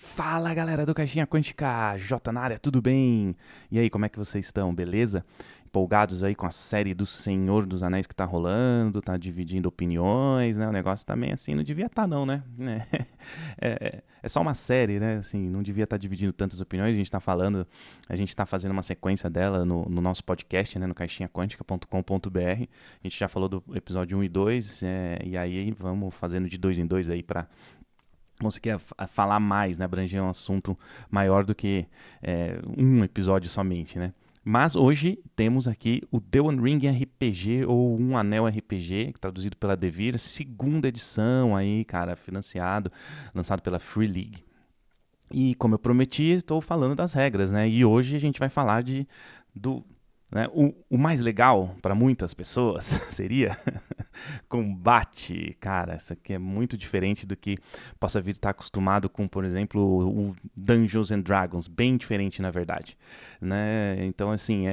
Fala galera do Caixinha Quântica, J na área, tudo bem? E aí, como é que vocês estão, beleza? Empolgados aí com a série do Senhor dos Anéis que tá rolando, tá dividindo opiniões, né? O negócio tá meio assim, não devia estar não, né? É só uma série, né? Assim, não devia estar dividindo tantas opiniões, a gente tá fazendo uma sequência dela no nosso podcast, né? No caixinhaquântica.com.br. A gente já falou do episódio um e 2, e aí vamos fazendo de dois em dois aí pra conseguir falar mais, né, abranger um assunto maior do que um episódio somente, né? Mas hoje temos aqui o The One Ring RPG, ou Um Anel RPG, traduzido pela Devir, segunda edição aí, cara, financiado, lançado pela Free League. E como eu prometi, estou falando das regras, né? E hoje a gente vai falar do, né, o mais legal para muitas pessoas seria combate. Cara, isso aqui é muito diferente do que possa vir estar acostumado com, por exemplo, o Dungeons and Dragons, bem diferente na verdade, né? Então assim,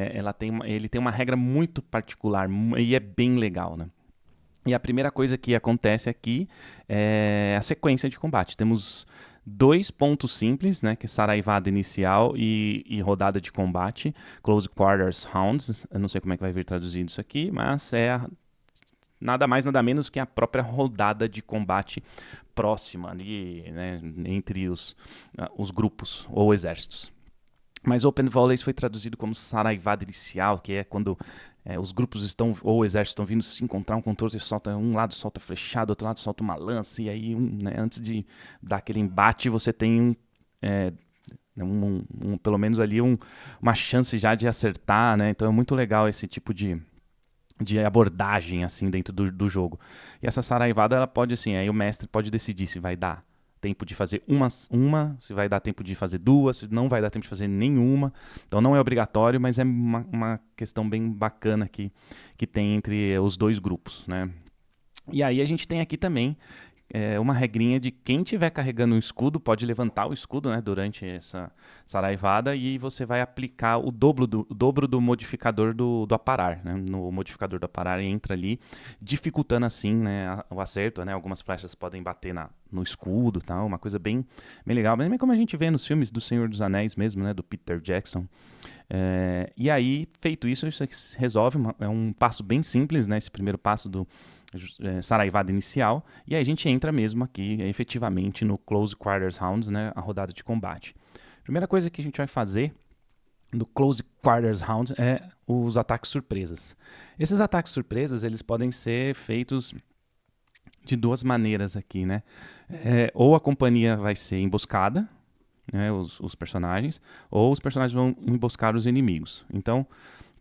ele tem uma regra muito particular e é bem legal, né? E a primeira coisa que acontece aqui é a sequência de combate. Temos dois pontos simples, né, que é saraivada inicial e rodada de combate, Close Quarters Rounds. Eu não sei como é que vai vir traduzido isso aqui, mas nada mais, nada menos que a própria rodada de combate próxima ali, né, entre os grupos ou exércitos. Mas Open Volleys foi traduzido como saraivada inicial, que é quando os grupos estão, ou o exército estão vindo se encontrar um contra o outro, e solta, um lado solta flechada, outro lado solta uma lança, e aí, né, antes de dar aquele embate, você tem é, pelo menos ali uma chance já de acertar, né? Então é muito legal esse tipo de abordagem assim dentro do jogo. E essa saraivada, ela pode assim, aí o mestre pode decidir se vai dar tempo de fazer se vai dar tempo de fazer duas, se não vai dar tempo de fazer nenhuma. Então não é obrigatório, mas é uma questão bem bacana que tem entre os dois grupos, né? E aí a gente tem aqui também uma regrinha de quem estiver carregando um escudo pode levantar o escudo, né, durante essa saraivada, e você vai aplicar o dobro do modificador do aparar. Né? No modificador do aparar entra ali, dificultando assim, né, o acerto. Né? Algumas flechas podem bater no escudo, tal, uma coisa bem legal. Bem como a gente vê nos filmes do Senhor dos Anéis mesmo, né, do Peter Jackson. E aí, feito isso, isso resolve, é um passo bem simples, né, esse primeiro passo do saraivada inicial, e aí a gente entra mesmo aqui, efetivamente, no Close Quarters Rounds, né, a rodada de combate. Primeira coisa que a gente vai fazer no Close Quarters Round é os ataques surpresas. Esses ataques surpresas, eles podem ser feitos de duas maneiras aqui, né? Ou a companhia vai ser emboscada, né, os personagens, ou os personagens vão emboscar os inimigos. Então,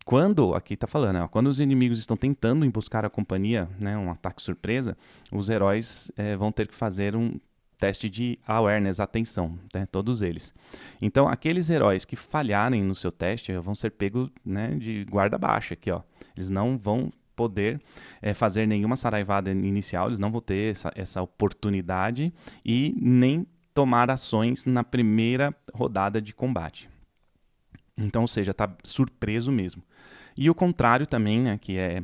quando, aqui está falando, né, quando os inimigos estão tentando emboscar a companhia, né, um ataque surpresa, os heróis vão ter que fazer um teste de awareness, atenção, né, todos eles. Então, aqueles heróis que falharem no seu teste vão ser pegos, né, de guarda baixa aqui, ó. Eles não vão poder fazer nenhuma saraivada inicial, eles não vão ter essa oportunidade e nem tomar ações na primeira rodada de combate. Então, ou seja, está surpreso mesmo. E o contrário também, né, que é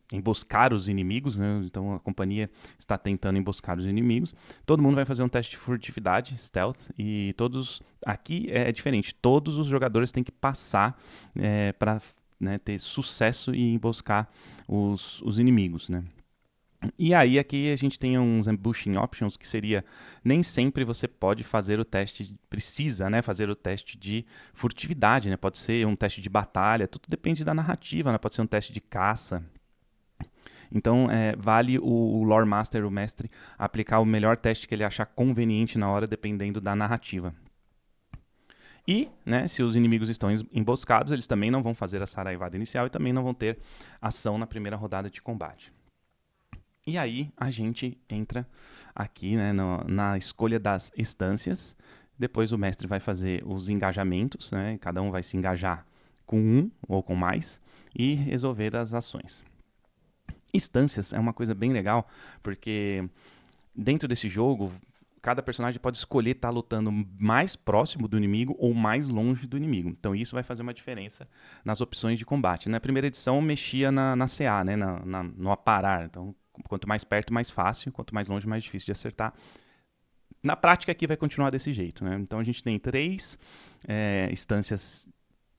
emboscar os inimigos, né? Então a companhia está tentando emboscar os inimigos. Todo mundo vai fazer um teste de furtividade, stealth, e todos, aqui é diferente, todos os jogadores têm que passar para, né, ter sucesso e emboscar os inimigos, né? E aí aqui a gente tem uns ambushing options, que seria nem sempre você pode fazer o teste, precisa, né, fazer o teste de furtividade, né? Pode ser um teste de batalha, tudo depende da narrativa, né? Pode ser um teste de caça. Então vale o lore master, o mestre, aplicar o melhor teste que ele achar conveniente na hora, dependendo da narrativa. E, né, se os inimigos estão emboscados, eles também não vão fazer a saraivada inicial e também não vão ter ação na primeira rodada de combate. E aí a gente entra aqui, né, na escolha das instâncias. Depois o mestre vai fazer os engajamentos, né, cada um vai se engajar com um ou com mais e resolver as ações. Instâncias é uma coisa bem legal, porque dentro desse jogo, cada personagem pode escolher estar lutando mais próximo do inimigo ou mais longe do inimigo. Então isso vai fazer uma diferença nas opções de combate. Na primeira edição mexia na CA, né, no aparar. Então quanto mais perto, mais fácil. Quanto mais longe, mais difícil de acertar. Na prática aqui vai continuar desse jeito, né? Então a gente tem 3 instâncias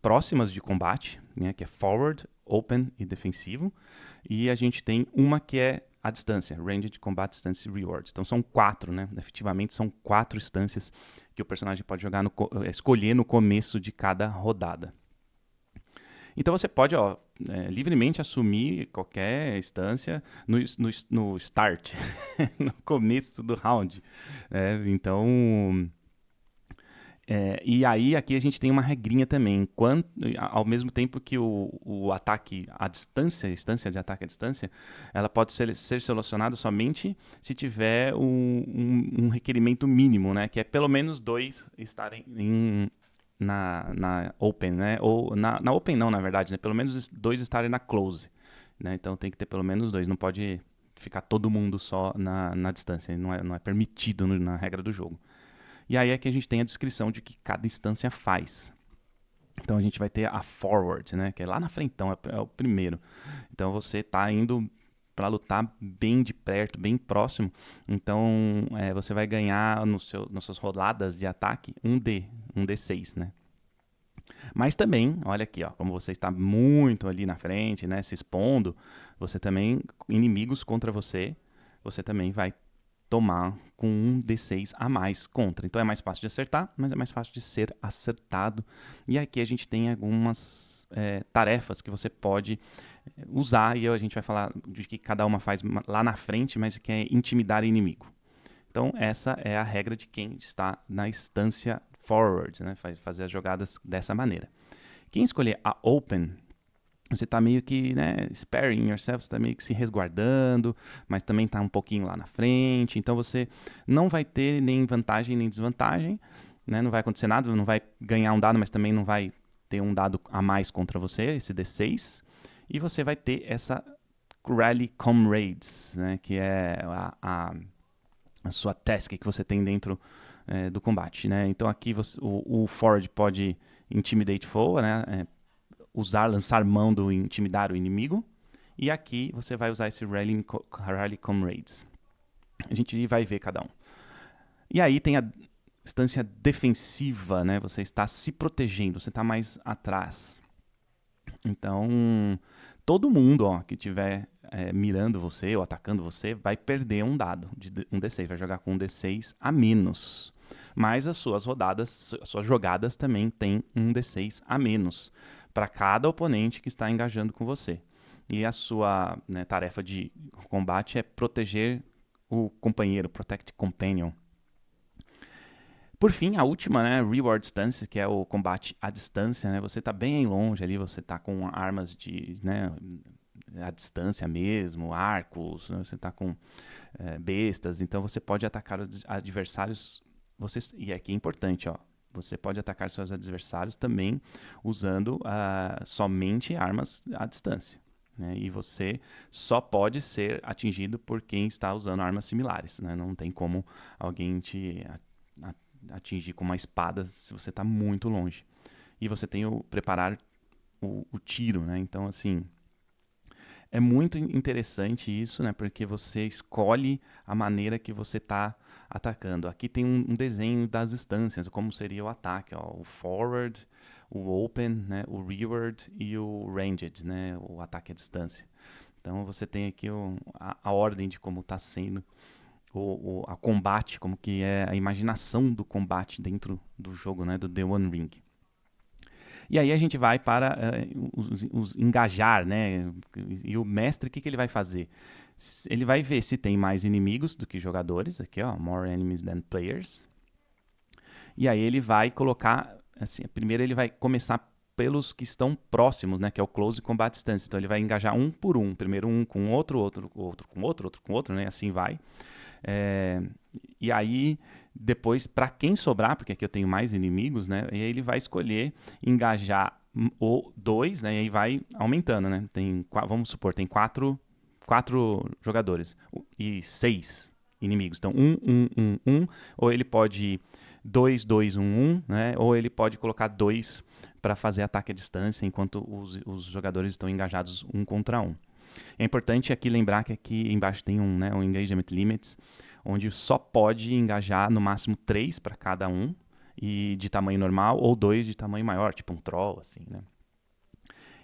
próximas de combate, né? Que é forward, open e defensivo. E a gente tem uma que é a distância, Ranged Combat Distance Reward. Então são 4, né? Efetivamente são 4 instâncias que o personagem pode jogar escolher no começo de cada rodada. Então você pode livremente assumir qualquer instância no start, no começo do round. Então, e aí aqui a gente tem uma regrinha também. Ao mesmo tempo que o ataque à distância, a instância de ataque à distância, ela pode ser selecionada somente se tiver um requerimento mínimo, né? Que é pelo menos 2 estarem na Open, né? Ou na Open não, na verdade, né? Pelo menos 2 estarem na Close, né? Então tem que ter pelo menos 2, não pode ficar todo mundo só na distância, não é permitido na regra do jogo. E aí é que a gente tem a descrição de que cada instância faz. Então a gente vai ter a forward, né? Que é lá na frentão, é o primeiro. Então você está indo para lutar bem de perto, bem próximo. Então você vai ganhar nas suas rodadas de ataque um D6, né? Mas também, olha aqui, ó, como você está muito ali na frente, né, se expondo, você também, inimigos contra você, você também vai tomar com um D6 a mais contra. Então é mais fácil de acertar, mas é mais fácil de ser acertado. E aqui a gente tem algumas tarefas que você pode usar, e a gente vai falar de que cada uma faz lá na frente, mas que é intimidar inimigo. Então essa é a regra de quem está na instância forward, né? Fazer as jogadas dessa maneira. Quem escolher a open, você está meio que, né, sparing yourself, você está meio que se resguardando, mas também está um pouquinho lá na frente, então você não vai ter nem vantagem nem desvantagem, né? Não vai acontecer nada, não vai ganhar um dado, mas também não vai ter um dado a mais contra você, esse D6, e você vai ter essa Rally Comrades, né, que é a sua task que você tem dentro do combate, né? Então aqui o forward pode intimidate foe, né? Lançar mão do intimidar o inimigo. E aqui você vai usar esse Rally Comrades. A gente vai ver cada um. E aí tem a instância defensiva, né? Você está se protegendo, você está mais atrás. Então, todo mundo que estiver mirando você ou atacando você vai perder um dado de um D6, vai jogar com um D6 a menos. Mas as suas jogadas também têm um D6 a menos para cada oponente que está engajando com você. E a sua tarefa de combate é proteger o companheiro, protect companion. Por fim, a última, né, Reward Stance, que é o combate à distância, né? Você está bem longe ali, você está com armas à distância mesmo, arcos, né? Você está com bestas, então você pode atacar os adversários. E aqui é importante, ó, você pode atacar seus adversários também usando somente armas à distância. Né? E você só pode ser atingido por quem está usando armas similares. Né? Não tem como alguém te atingir com uma espada se você está muito longe. E você tem o preparar o tiro, né? Então, assim, é muito interessante isso, né? Porque você escolhe a maneira que você está atacando. Aqui tem um desenho das instâncias, como seria o ataque, ó, o forward, o open, né? O rearward e o ranged, né? O ataque à distância. Então você tem aqui a ordem de como está sendo a combate, como que é a imaginação do combate dentro do jogo, né, do The One Ring. E aí a gente vai para os engajar, né? E o mestre, o que ele vai fazer? Ele vai ver se tem mais inimigos do que jogadores, aqui ó, more enemies than players. E aí ele vai colocar, assim, primeiro ele vai começar pelos que estão próximos, né, que é o Close Combat Stance. Então ele vai engajar um por um, primeiro um com outro, outro com outro, né, assim vai. E aí, depois, para quem sobrar, porque aqui eu tenho mais inimigos, né? E aí ele vai escolher engajar o 2, né? E aí vai aumentando, né? Vamos supor, tem 4 jogadores e 6 inimigos. Então, 1, ou ele pode 2, 2, 1, 1, né? Ou ele pode colocar 2 para fazer ataque à distância, enquanto os jogadores estão engajados um contra um. É importante aqui lembrar que aqui embaixo tem um Engagement Limits, onde só pode engajar no máximo 3 para cada um, e de tamanho normal, ou 2 de tamanho maior, tipo um troll, assim, né?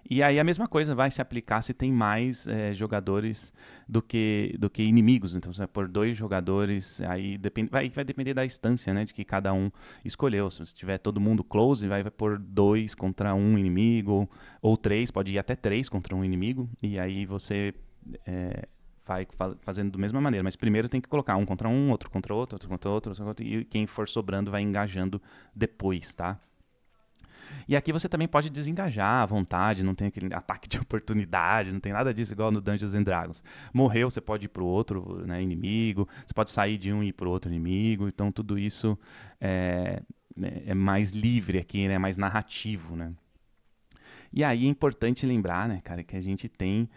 E aí a mesma coisa vai se aplicar se tem mais jogadores do que inimigos. Então você vai pôr 2 jogadores, aí vai depender da instância, né, de que cada um escolheu. Se tiver todo mundo close, vai pôr 2 contra um inimigo, ou 3, pode ir até 3 contra um inimigo, e aí você vai fazendo da mesma maneira. Mas primeiro tem que colocar um contra um, outro contra outro, outro contra outro, e quem for sobrando vai engajando depois, tá? E aqui você também pode desengajar à vontade, não tem aquele ataque de oportunidade, não tem nada disso igual no Dungeons and Dragons. Morreu, você pode ir pro outro, né, inimigo, você pode sair de um e ir pro outro inimigo, então tudo isso é mais livre aqui, né, mais narrativo, né. E aí é importante lembrar, né, cara, que a gente tem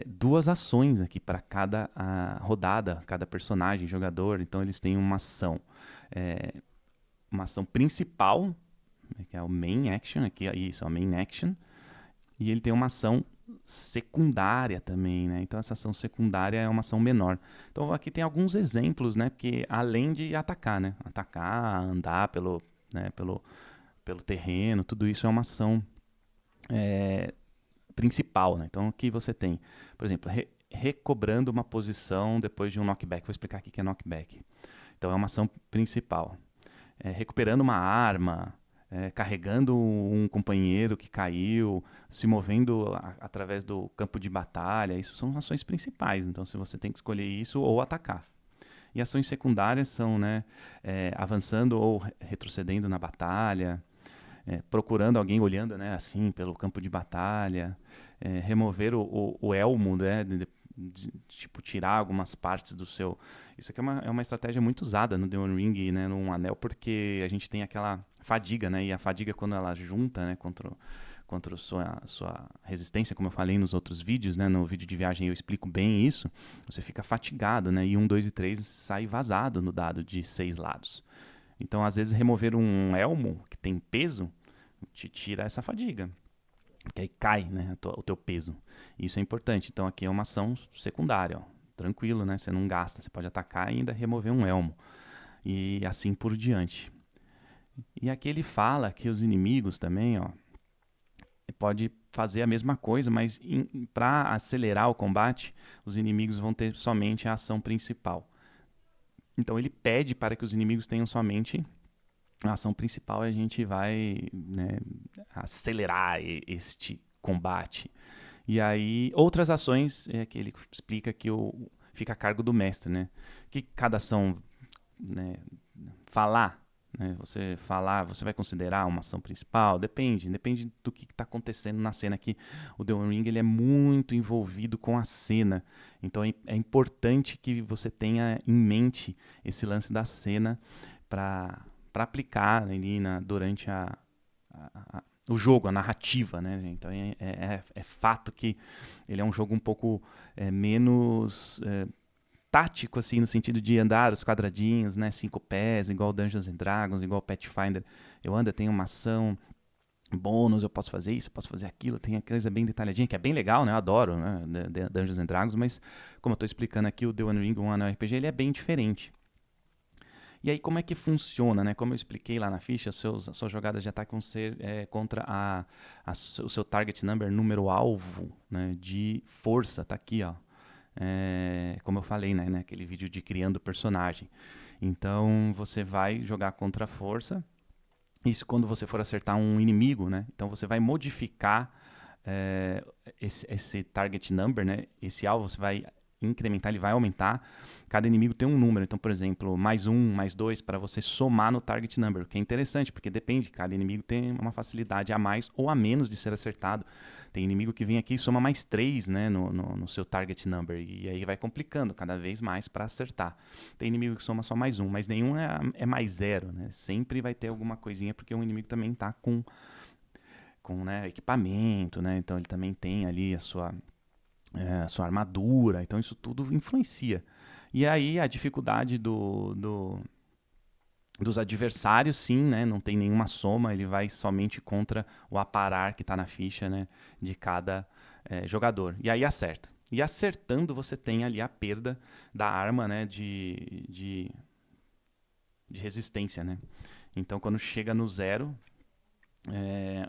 2 ações aqui para cada rodada, cada personagem, jogador, então eles têm uma ação principal, que é o main action, aqui, isso, a main action, e ele tem uma ação secundária também, né? Então essa ação secundária é uma ação menor. Então aqui tem alguns exemplos, né? Porque além de atacar, né? Atacar, andar pelo terreno, tudo isso é uma ação principal, né? Então aqui você tem, por exemplo, recobrando uma posição depois de um knockback. Vou explicar aqui o que é knockback. Então é uma ação principal. Recuperando uma arma, carregando um companheiro que caiu, se movendo através do campo de batalha, isso são ações principais. Então, se você tem que escolher isso ou atacar. E ações secundárias são, né, avançando ou retrocedendo na batalha, procurando alguém olhando, né, assim, pelo campo de batalha, remover o elmo, né, tipo, tirar algumas partes do seu... Isso aqui é uma estratégia muito usada no The One Ring, né, no Anel, porque a gente tem aquela fadiga, né, e a fadiga quando ela junta, né, contra sua resistência, como eu falei nos outros vídeos, né, no vídeo de viagem eu explico bem isso, você fica fatigado, né, e 1, 2 e 3 sai vazado no dado de 6 lados. Então, às vezes, remover um elmo que tem peso te tira essa fadiga. Porque aí cai, né, o teu peso. Isso é importante. Então aqui é uma ação secundária, ó. Tranquilo, né? Você não gasta, você pode atacar e ainda remover um elmo. E assim por diante. E aqui ele fala que os inimigos também, ó, pode fazer a mesma coisa, mas para acelerar o combate, os inimigos vão ter somente a ação principal. Então ele pede para que os inimigos tenham somente a ação principal, e a gente vai, né, acelerar este combate. E aí, outras ações que ele explica que fica a cargo do mestre, né? Que cada ação, né, falar, né? Você falar, você vai considerar uma ação principal? Depende do que está acontecendo na cena aqui. O The One Ring, ele é muito envolvido com a cena, então é importante que você tenha em mente esse lance da cena para aplicar ali durante o jogo, a narrativa, né? Então é fato que ele é um jogo um pouco menos tático, assim, no sentido de andar os quadradinhos, né? 5 pés, igual Dungeons and Dragons, igual Pathfinder. Eu ando, eu tenho uma ação, bônus, eu posso fazer isso, eu posso fazer aquilo, tem a coisa bem detalhadinha, que é bem legal, né? Eu adoro, né, Dungeons and Dragons, mas como eu estou explicando aqui, o The One Ring, um Anel RPG, ele é bem diferente. E aí, como é que funciona, né? Como eu expliquei lá na ficha, as suas jogadas de ataque vão ser contra o seu target number, número-alvo, né, de força. Tá aqui, ó. Como eu falei, né, naquele vídeo de criando personagem. Então, você vai jogar contra a força. Isso quando você for acertar um inimigo, né? Então, você vai modificar esse target number, né? Esse alvo, você vai incrementar, ele vai aumentar. Cada inimigo tem um número, então, por exemplo, mais 1, mais 2, para você somar no target number, o que é interessante, porque depende, cada inimigo tem uma facilidade a mais ou a menos de ser acertado. Tem inimigo que vem aqui e soma mais 3, né, no seu target number, e aí vai complicando cada vez mais para acertar. Tem inimigo que soma só mais 1, mas nenhum é mais 0, né? Sempre vai ter alguma coisinha, porque o inimigo também está com né, equipamento, né? Então ele também tem ali a sua armadura, então isso tudo influencia. E aí a dificuldade dos adversários, sim, né, não tem nenhuma soma, ele vai somente contra o aparar que está na ficha, né, de cada jogador. E aí acerta. E acertando, você tem ali a perda da arma, né, de resistência, né? Então, quando chega no zero,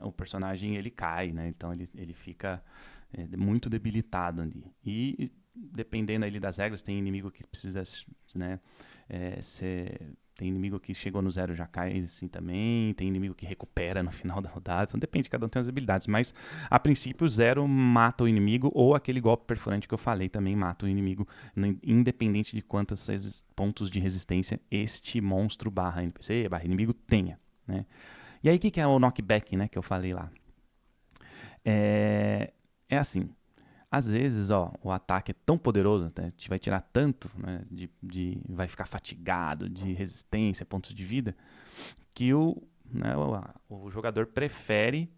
o personagem ele cai, né? Então, ele fica muito debilitado ali. E dependendo ali das regras, tem inimigo que precisa, né, tem inimigo que chegou no zero já cai assim também, tem inimigo que recupera no final da rodada, então depende, cada um tem as habilidades, mas a princípio o zero mata o inimigo, ou aquele golpe perfurante que eu falei também mata o inimigo, independente de quantos pontos de resistência este monstro barra NPC, barra inimigo tenha, né? E aí o que é o knockback, né, que eu falei lá? É assim, às vezes, ó, o ataque é tão poderoso, né, te vai tirar tanto, né, vai ficar fatigado de resistência, pontos de vida, que né, o jogador prefere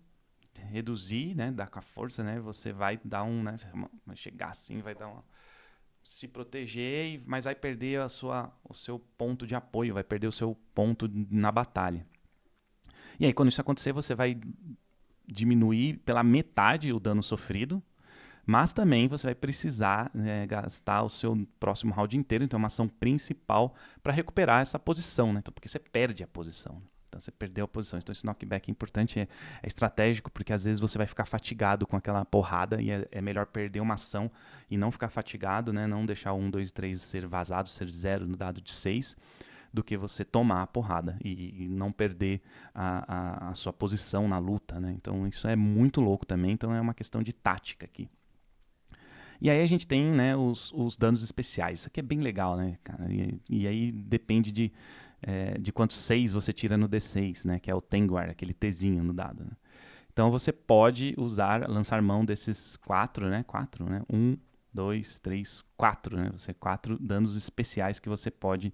reduzir, né, dar com a força, né, você vai dar né, vai chegar assim, vai dar se proteger, mas vai perder o seu ponto de apoio, vai perder o seu ponto na batalha. E aí, quando isso acontecer, você vai diminuir pela metade o dano sofrido, mas também você vai precisar, né, gastar o seu próximo round inteiro, então é uma ação principal para recuperar essa posição, né? Então, porque você perde a posição. Então você perdeu a posição. Então esse knockback é importante, é estratégico, porque às vezes você vai ficar fatigado com aquela porrada e é melhor perder uma ação e não ficar fatigado, né? Não deixar o 1, 2, 3 ser vazado, ser 0 no dado de 6, do que você tomar a porrada e não perder a sua posição na luta, né? Então isso é muito louco também, então é uma questão de tática aqui. E aí a gente tem, né, os danos especiais. Isso aqui é bem legal, né, cara? E aí depende de quantos 6 você tira no D6, né? Que é o Tengwar, aquele Tzinho no dado. Né? Então você pode lançar mão desses 4, né? 4, né? 1, 2, 3, 4, né? 4 danos especiais que você pode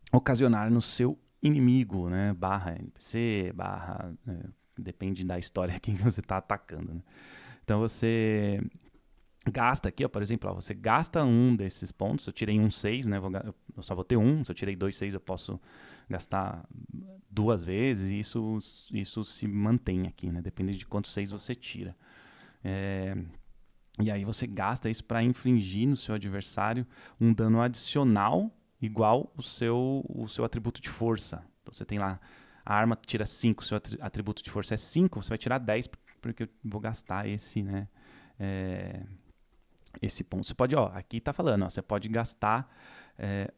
ocasionar no seu inimigo, né? Barra NPC, barra... depende da história quem você está atacando, né? Então você gasta aqui, ó, por exemplo, ó, você gasta um desses pontos, eu tirei um 6, né, eu só vou ter um, se eu tirei 2 6 eu posso gastar 2 vezes, e isso se mantém aqui, né, depende de quantos 6 você tira. E aí você gasta isso para infligir no seu adversário um dano adicional igual o seu atributo de força. Então você tem lá, a arma tira 5, seu atributo de força é 5, você vai tirar 10, porque eu vou gastar esse, né, esse ponto. Você pode, ó, aqui tá falando, ó, você pode gastar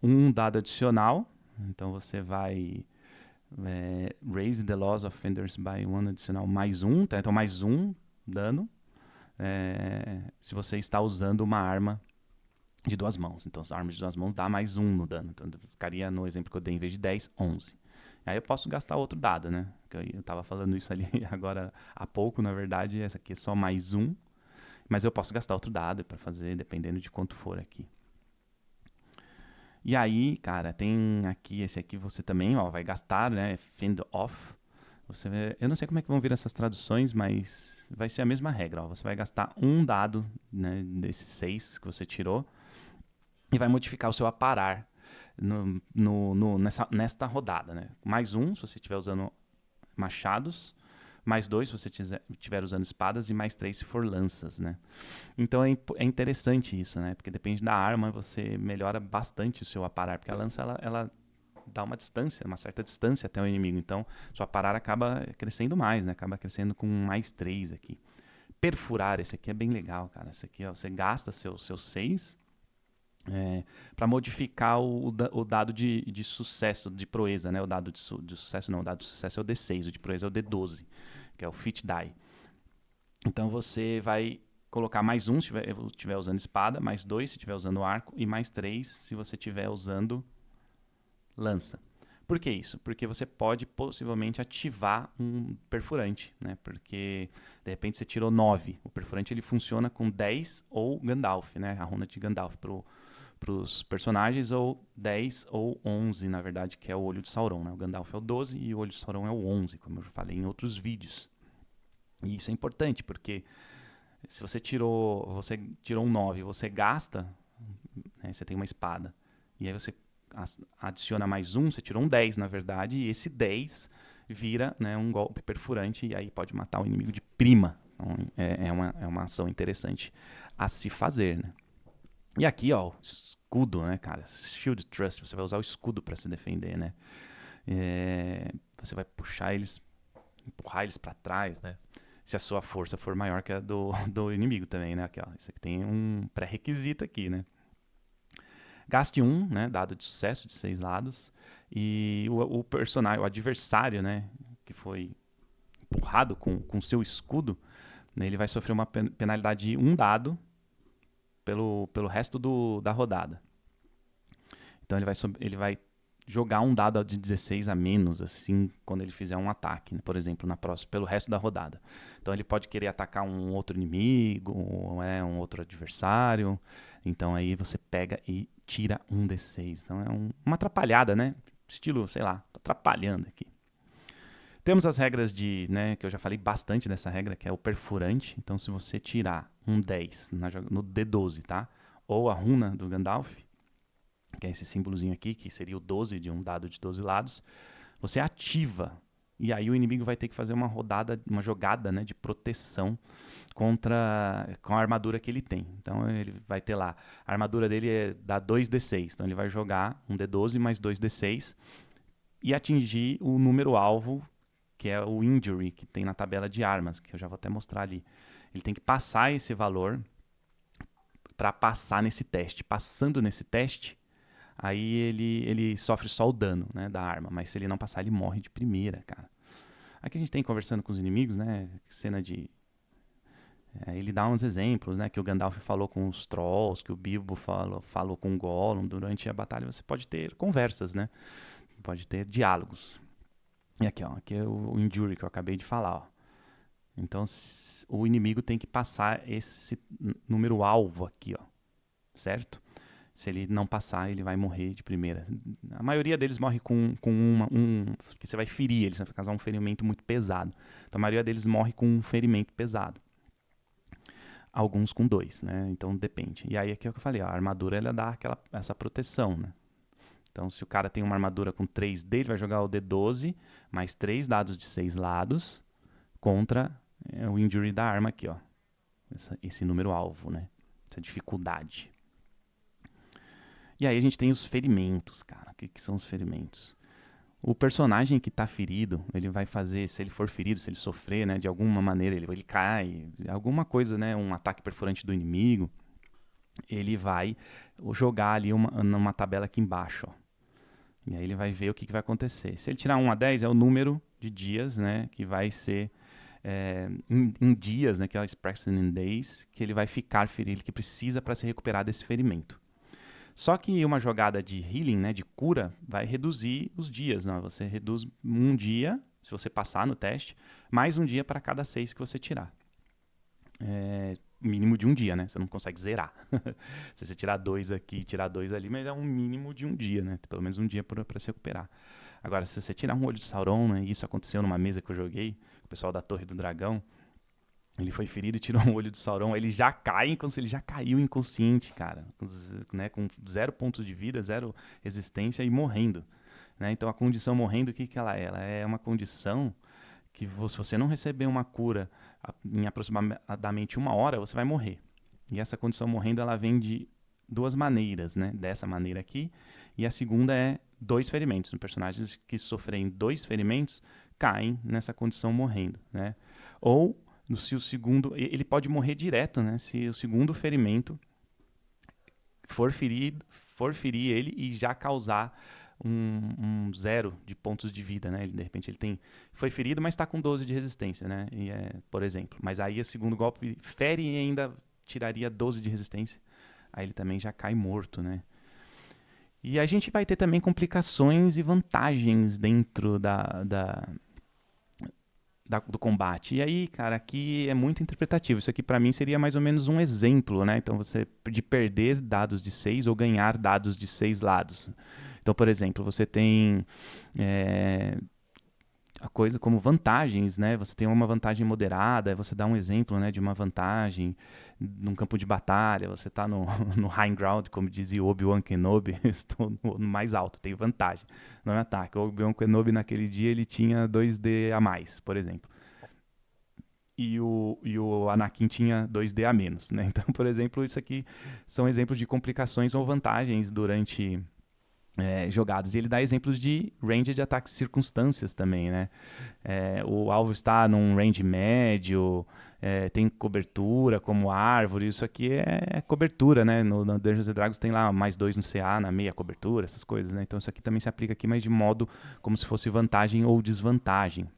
um dado adicional. Então você vai raise the loss of offenders by one adicional mais um, tá? Então mais um dano se você está usando uma arma de 2 mãos. Então as armas de 2 mãos dá mais um no dano. Então ficaria no exemplo que eu dei, em vez de 10, 11. Aí eu posso gastar outro dado, né? Eu tava falando isso ali agora há pouco, na verdade, essa aqui é só mais um. Mas eu posso gastar outro dado para fazer, dependendo de quanto for aqui. E aí, cara, tem aqui, esse aqui você também, ó, vai gastar, né, fend off. Eu não sei como é que vão vir essas traduções, mas vai ser a mesma regra, ó. Você vai gastar um dado, né, desses 6 que você tirou e vai modificar o seu aparar nesta rodada, né. Mais um, se você estiver usando machados, mais 2 se você estiver usando espadas e mais 3 se for lanças, né? Então é interessante isso, né? Porque depende da arma, você melhora bastante o seu aparar, porque a lança ela dá uma distância, uma certa distância até o inimigo, então seu aparar acaba crescendo mais, né? Acaba crescendo com mais 3 aqui. Perfurar, esse aqui é bem legal, cara. Esse aqui, ó, você gasta seus 6 para modificar o dado de sucesso, de proeza, né? O dado de sucesso não, o dado de sucesso é o D6, o de proeza é o D12, que é o Fit Die. Então você vai colocar mais um se estiver usando espada, mais 2 se estiver usando arco, e mais 3 se você estiver usando lança. Por que isso? Porque você pode possivelmente ativar um perfurante, né? Porque de repente você tirou 9. O perfurante ele funciona com 10 ou Gandalf, né? A runa de Gandalf para os personagens, ou 10 ou 11, na verdade, que é o olho de Sauron, né? O Gandalf é o 12 e o olho de Sauron é o 11, como eu já falei em outros vídeos. E isso é importante, porque se você tirou um 9, você gasta, né, você tem uma espada, e aí você adiciona mais um, você tirou um 10, na verdade, e esse 10 vira, né, um golpe perfurante, e aí pode matar o inimigo de prima. Então, é uma ação interessante a se fazer, né? E aqui, ó, escudo, né, cara? Shield Thrust, você vai usar o escudo para se defender, né? Você vai puxar eles, empurrar eles para trás, né? Se a sua força for maior que a do inimigo também, né? Aqui, ó, isso aqui tem um pré-requisito aqui, né? Gaste um, né, dado de sucesso de 6 lados, e o personagem, o adversário, né, que foi empurrado com seu escudo, né, ele vai sofrer uma penalidade de um dado pelo resto da rodada. Então ele vai jogar um dado de 16 a menos, assim, quando ele fizer um ataque, né, por exemplo, pelo resto da rodada. Então ele pode querer atacar um outro inimigo, um outro adversário. Então aí você pega e tira um D6. Então é uma atrapalhada, né? Estilo, sei lá, tô atrapalhando aqui. Temos as regras né, que eu já falei bastante dessa regra, que é o perfurante. Então se você tirar um 10 no D12, tá? Ou a runa do Gandalf, que é esse símbolozinho aqui, que seria o 12 de um dado de 12 lados, você ativa. E aí o inimigo vai ter que fazer uma jogada, né, de proteção com a armadura que ele tem. Então ele vai ter lá, a armadura dele dá 2d6. Então ele vai jogar um d12 mais 2d6 e atingir o número alvo, que é o injury, que tem na tabela de armas, que eu já vou até mostrar ali. Ele tem que passar esse valor para passar nesse teste. Passando nesse teste, aí ele sofre só o dano, né, da arma, mas se ele não passar, ele morre de primeira, cara. Aqui a gente tem conversando com os inimigos, né, cena de... ele dá uns exemplos, né, que o Gandalf falou com os Trolls, que o Bilbo falou com o Gollum. Durante a batalha você pode ter conversas, né, pode ter diálogos. E aqui, ó, aqui é o Injury que eu acabei de falar, ó. Então o inimigo tem que passar esse número alvo aqui, ó, certo? Se ele não passar, ele vai morrer de primeira. A maioria deles morre com que você vai ferir eles, vai causar um ferimento muito pesado. Então a maioria deles morre com um ferimento pesado. Alguns com 2, né? Então depende. E aí aqui é o que eu falei, ó, a armadura ela dá essa proteção, né? Então se o cara tem uma armadura com 3D, ele vai jogar o D12 mais 3 dados de 6 lados contra o injury da arma aqui, ó. Esse número alvo, né? Essa dificuldade. E aí a gente tem os ferimentos, cara. O que são os ferimentos? O personagem que está ferido, ele vai fazer, se ele for ferido, se ele sofrer, né, de alguma maneira, ele cai, alguma coisa, né, um ataque perfurante do inimigo, ele vai jogar ali numa tabela aqui embaixo, ó. E aí ele vai ver o que vai acontecer. Se ele tirar 1 a 10, é o número de dias, né, que vai ser em dias, né, que é o expression in days, que ele vai ficar ferido, que precisa para se recuperar desse ferimento. Só que uma jogada de healing, né, de cura, vai reduzir os dias. Né? Você reduz um dia, se você passar no teste, mais um dia para cada 6 que você tirar. Mínimo de um dia, né? Você não consegue zerar. Se você tirar 2 aqui e tirar 2 ali, mas é um mínimo de um dia, né? Pelo menos um dia para se recuperar. Agora, se você tirar um olho de Sauron, né, e isso aconteceu numa mesa que eu joguei, o pessoal da Torre do Dragão, ele foi ferido e tirou um olho de Sauron. Ele já cai, como se ele já caiu inconsciente, cara. Com 0 pontos de vida, 0 resistência e morrendo. Né? Então a condição morrendo, o que ela é? Ela é uma condição que se você não receber uma cura em aproximadamente 1 hora, você vai morrer. E essa condição morrendo, ela vem de 2 maneiras, né? Dessa maneira aqui. E a segunda é 2 ferimentos. Personagens que sofrem 2 ferimentos caem nessa condição morrendo, né? Ou se o segundo, ele pode morrer direto, né? Se o segundo ferimento for ferir ele e já causar um 0 de pontos de vida, né? De repente ele foi ferido, mas está com 12 de resistência, né? Por exemplo. Mas aí o segundo golpe fere e ainda tiraria 12 de resistência. Aí ele também já cai morto, né? E a gente vai ter também complicações e vantagens dentro do combate. E aí, cara, aqui é muito interpretativo. Isso aqui para mim seria mais ou menos um exemplo, né? Então você de perder dados de 6 ou ganhar dados de 6 lados. Então, por exemplo, você tem a coisa como vantagens, né? Você tem uma vantagem moderada, você dá um exemplo, né, de uma vantagem num campo de batalha, você está no high ground, como dizia Obi-Wan Kenobi, estou no mais alto, tenho vantagem no ataque. O Obi-Wan Kenobi naquele dia ele tinha 2D a mais, por exemplo. e o Anakin tinha 2D a menos, né? Então, por exemplo, isso aqui são exemplos de complicações ou vantagens durante jogadas. E ele dá exemplos de range de ataques circunstâncias também, né? O alvo está num range médio, tem cobertura como árvore, isso aqui é cobertura, né? No Dungeons and Dragons tem lá mais 2 no CA, na meia cobertura, essas coisas, né? Então isso aqui também se aplica aqui, mas de modo como se fosse vantagem ou desvantagem.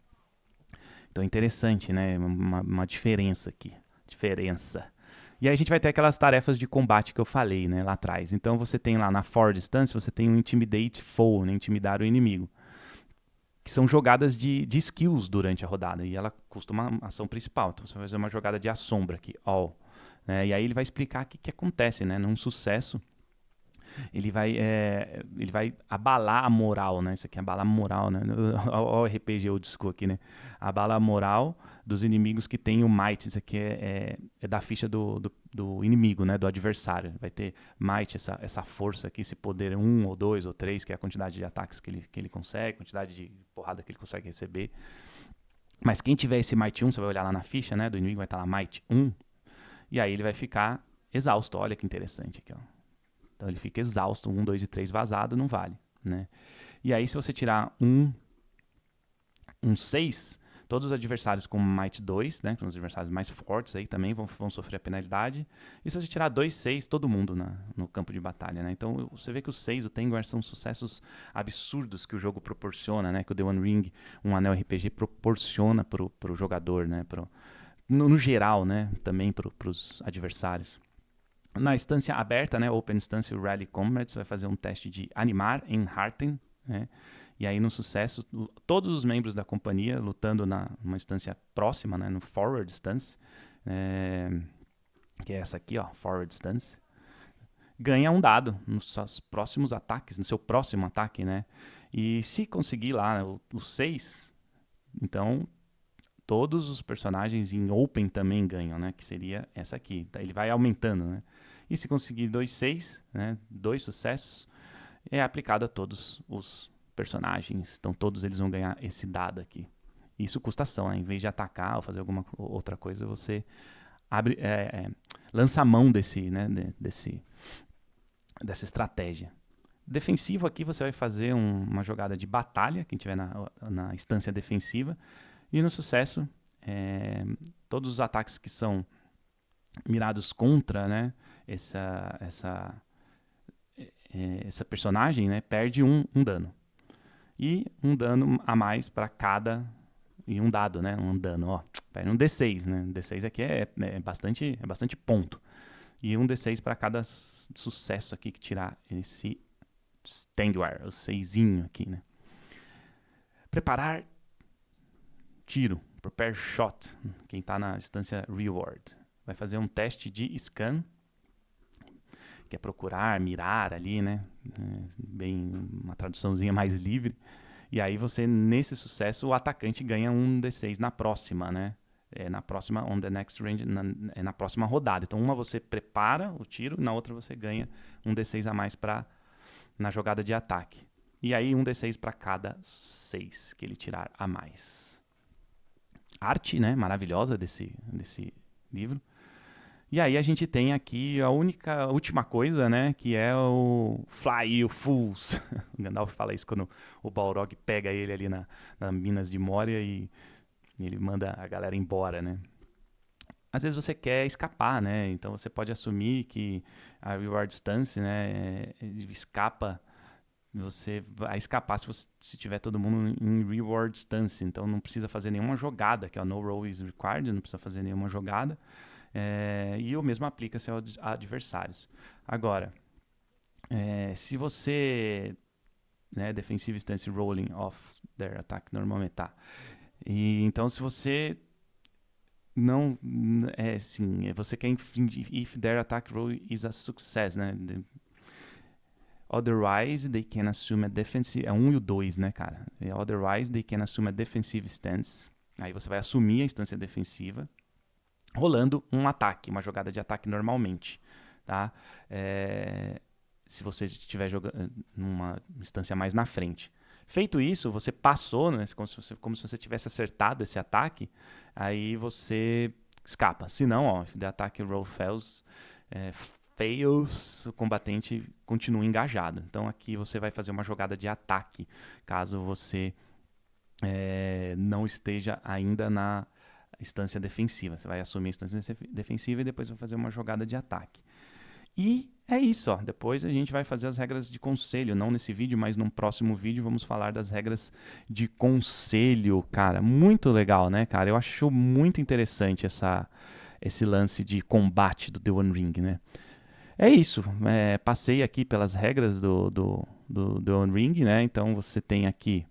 Então é interessante, né? Uma diferença aqui. Diferença. E aí a gente vai ter aquelas tarefas de combate que eu falei, né, lá atrás. Então você tem lá na forward stance, você tem um Intimidate Foe, né, intimidar o inimigo. Que são jogadas de skills durante a rodada. E ela custa uma ação principal. Então você vai fazer uma jogada de assombra aqui, all. Né, e aí ele vai explicar o que acontece, né? Num sucesso, ele vai abalar a moral, né? Isso aqui é abalar a moral, né? Olha o RPG old school aqui, né? Abalar a moral dos inimigos que tem o might. Isso aqui é da ficha do inimigo, né? Do adversário. Vai ter might, essa força aqui, esse poder 1 ou 2 ou 3, que é a quantidade de ataques que ele consegue, quantidade de porrada que ele consegue receber. Mas quem tiver esse might 1, você vai olhar lá na ficha, né? Do inimigo vai estar lá might 1. E aí ele vai ficar exausto. Olha que interessante aqui, ó. Então ele fica exausto, 1, 2 e 3 vazado, não vale, né? E aí se você tirar um 6, todos os adversários com Might 2, né, são os adversários mais fortes aí também vão sofrer a penalidade. E se você tirar 2, 6, todo mundo no campo de batalha, né? Então você vê que os 6, o Tengwar, são sucessos absurdos que o jogo proporciona, né? Que o The One Ring, um anel RPG, proporciona pro jogador, né? No geral, né? Também pros adversários. Na instância aberta, né, Open Instance Rally Combat, você vai fazer um teste de animar em Harten, né? E aí no sucesso, todos os membros da companhia lutando numa instância próxima, né, no Forward Stance, que é essa aqui, ó, Forward Stance, ganha um dado nos seus próximos ataques, no seu próximo ataque, né? E se conseguir lá o 6, então todos os personagens em Open também ganham, né? Que seria essa aqui. Ele vai aumentando, né? E se conseguir 2, 6, né? 2 sucessos, é aplicado a todos os personagens. Então todos eles vão ganhar esse dado aqui. Isso custa ação, né? Em vez de atacar ou fazer alguma outra coisa, você lança a mão dessa estratégia. Defensivo aqui você vai fazer uma jogada de batalha, quem estiver na instância defensiva. E no sucesso, todos os ataques que são mirados contra, né, essa personagem, né, perde um dano. E um dano a mais para cada... E um dado, né, um dano, ó. Perde um D6, né? D6 aqui é bastante ponto. E um D6 para cada sucesso aqui que tirar esse Tengwar, o 6zinho aqui, né. Preparar tiro. Prepare shot, quem está na distância reward. Vai fazer um teste de scan, que é procurar, mirar ali, né? Bem, uma traduçãozinha mais livre. E aí você, nesse sucesso, o atacante ganha um D6 na próxima, né? Na próxima, on the next range, na próxima rodada. Então, uma você prepara o tiro, na outra você ganha um D6 a mais na jogada de ataque. E aí um D6 para cada 6 que ele tirar a mais. Arte, né, maravilhosa desse livro. E aí a gente tem aqui a última coisa, né, que é o Fly You Fools. O Gandalf fala isso quando o Balrog pega ele ali na Minas de Moria e ele manda a galera embora, né. Às vezes você quer escapar, né, então você pode assumir que a Reward Stance, né, escapa. Você vai escapar se tiver todo mundo em Reward Stance. Então não precisa fazer nenhuma jogada, que é o No Roll is Required, não precisa fazer nenhuma jogada. E o mesmo aplica-se aos adversários. Agora, se você... Né, defensive Stance Rolling off their attack, normalmente tá. E, então se você não... você quer... If their attack roll is a success, né? Otherwise, they can assume a defensive... É 1 e o 2, né, cara? Otherwise, they can assume a defensive stance. Aí você vai assumir a instância defensiva, rolando um ataque, uma jogada de ataque normalmente, tá? Se você estiver jogando numa instância mais na frente. Feito isso, você passou, né, como se você tivesse acertado esse ataque, aí você escapa. Se não, ó, the attack roll é, fails, o combatente continua engajado. Então aqui você vai fazer uma jogada de ataque, caso você não esteja ainda na instância defensiva. Você vai assumir a instância defensiva e depois vai fazer uma jogada de ataque. E é isso, ó. Depois a gente vai fazer as regras de conselho, não nesse vídeo, mas num próximo vídeo vamos falar das regras de conselho, cara. Muito legal, né, cara? Eu acho muito interessante esse lance de combate do The One Ring, né? É isso, passei aqui pelas regras do The One Ring, né? Então você tem aqui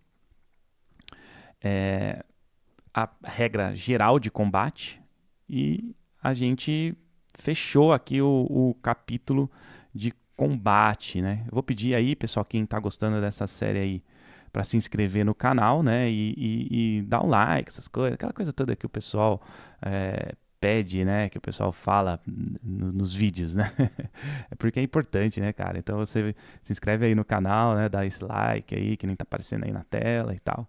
a regra geral de combate e a gente fechou aqui o capítulo de combate, né? Eu vou pedir aí, pessoal, quem tá gostando dessa série aí, para se inscrever no canal, né? E dar um like, essas coisas, aquela coisa toda que o pessoal pede, né? Que o pessoal fala nos vídeos, né? É porque é importante, né, cara? Então você se inscreve aí no canal, né? Dá esse like aí, que nem tá aparecendo aí na tela e tal.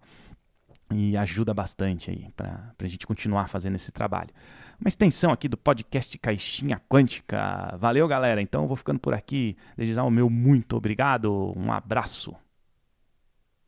E ajuda bastante aí para a gente continuar fazendo esse trabalho. Uma extensão aqui do podcast Caixinha Quântica. Valeu, galera. Então eu vou ficando por aqui. Desde já o meu muito obrigado. Um abraço.